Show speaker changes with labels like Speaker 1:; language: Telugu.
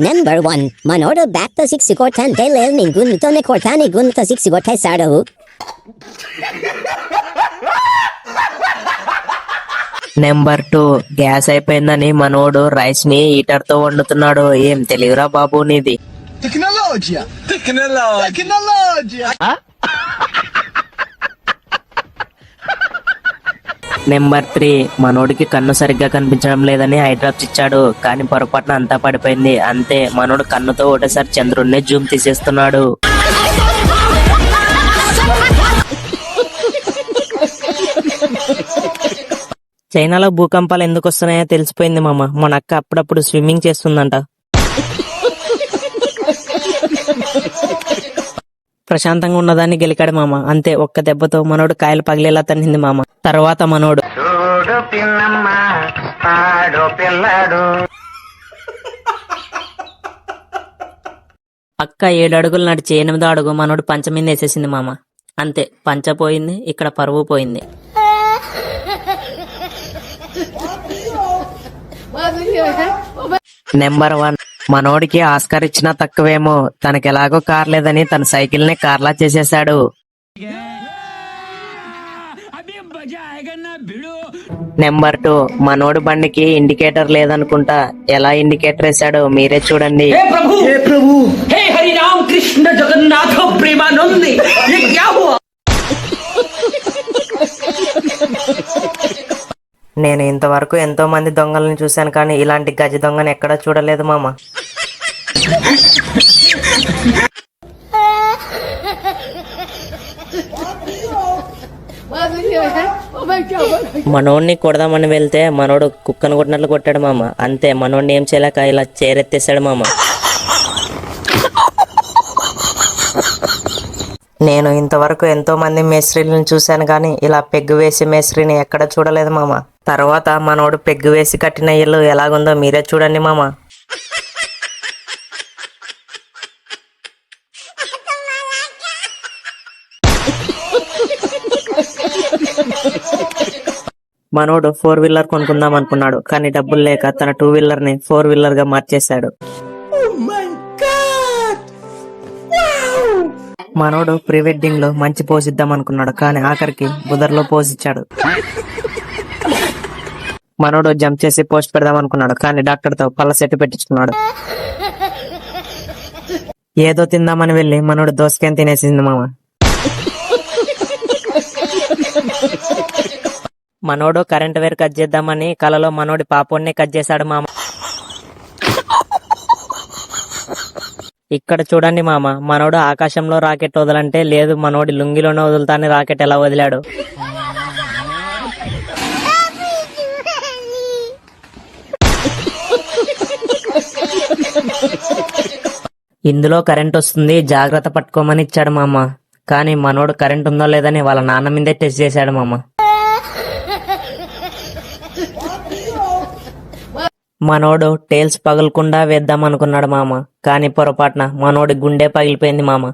Speaker 1: Number 1. మనోడు బ్యాట్తో 6 కొట్టంటే లేదు నీ గుండుతోనే కొట్టాని గుండుతో 6 కొట్టేశాడు.
Speaker 2: నెంబర్ 2. గ్యాస్ అయిపోయిందని మనోడు రైస్ ని హీటర్ తో వండుతున్నాడు. ఏం తెలియరా బాబు నీది. నెంబర్ 3. మనోడికి కన్ను సరిగ్గా కనిపించడం లేదని ఐ డ్రాప్స్ ఇచ్చాడు. కానీ పొరపాటున అంతా పడిపోయింది. అంతే మనోడు కన్నుతో ఒకటేసారి చంద్రుడిని జూమ్ తీసేస్తున్నాడు. చైనాలో భూకంపాలు ఎందుకు వస్తున్నాయో తెలిసిపోయింది మామ. మన అక్క అప్పుడప్పుడు స్విమ్మింగ్ చేస్తుందంట. ప్రశాంతంగా ఉన్నదాన్ని గెలికాడు మామ. అంతే ఒక్క దెబ్బతో మనోడు కాయలు పగిలేలా తన్నింది మామ. తర్వాత మనోడు అక్క 7 అడుగులు నడిచి 8వ అడుగు మనోడు పంచ మీద వేసేసింది మామ. అంతే పంచ పోయింది, ఇక్కడ పరువు పోయింది. నెంబర్ 1. మనోడికి ఆస్కార్ ఇచ్చినా తక్కువేమో. తనకి ఎలాగో కార్ లేదని తన సైకిల్ ని కార్లా చేసేశాడు. నెంబర్ 2. మనోడు బండికి ఇండికేటర్ లేదనుకుంటా. ఎలా ఇండికేటర్ వేసాడో మీరే చూడండి. నేను ఇంతవరకు ఎంతో మంది దొంగలను చూశాను, కానీ ఇలాంటి గజ దొంగను ఎక్కడా చూడలేదు మామ. మనోడిని కొడదామని వెళ్తే మనోడు కుక్కను కొట్టినట్లు కొట్టాడు మామ. అంతే మనోడిని ఏం చేయలేక ఇలా చేరెత్తేసాడు మామ. నేను ఇంతవరకు ఎంతో మంది మేస్త్రీలను చూశాను, కానీ ఇలా పెగ్గు వేసి మేస్త్రిని ఎక్కడ చూడలేదు మామ. తర్వాత మనోడు పెగ్గు వేసి కట్టిన ఇల్లు ఎలాగుందో మీరే చూడండి మామ. మనోడు 4 వీలర్ కొనుక్కుందాం అనుకున్నాడు, కానీ డబ్బులు లేక తన 2 వీలర్ ని 4 వీలర్ గా మార్చేశాడు. మనోడు ప్రీ వెడ్డింగ్ లో మంచి పోజ్ ఇద్దాం అనుకున్నాడు, కానీ ఆఖరికి బుదర్లో పోజ్ ఇచ్చాడు. మనోడు జంప్ చేసి పోస్ట్ పెడదాం అనుకున్నాడు, కానీ డాక్టర్ తో పళ్ళ సెట్ పెట్టించుకున్నాడు. ఏదో తిందామని వెళ్ళి మనోడు దోసకాయని తినేసింది మామ. మనోడు కరెంట్ వైర్ కట్ చేద్దామని కలలో మనోడి పాపోడిని కట్ చేశాడు మామ. ఇక్కడ చూడండి మామ, మనోడు ఆకాశంలో రాకెట్ వదలంటే లేదు, మనోడి లుంగిలోనే వదులుతాని రాకెట్ ఎలా వదిలాడు. ఇందులో కరెంట్ వస్తుంది, జాగ్రత్త పట్టుకోమని ఇచ్చాడు మామ. కానీ మనోడు కరెంట్ ఉందో లేదని వాళ్ళ నాన్న మీదే టెస్ట్ చేశాడు మామ. మనోడు టైల్స్ పగలకుండా వేద్దాం అనుకున్నాడు మామ, కానీ పొరపాటున మనోడి గుండె పగిలిపోయింది మామ.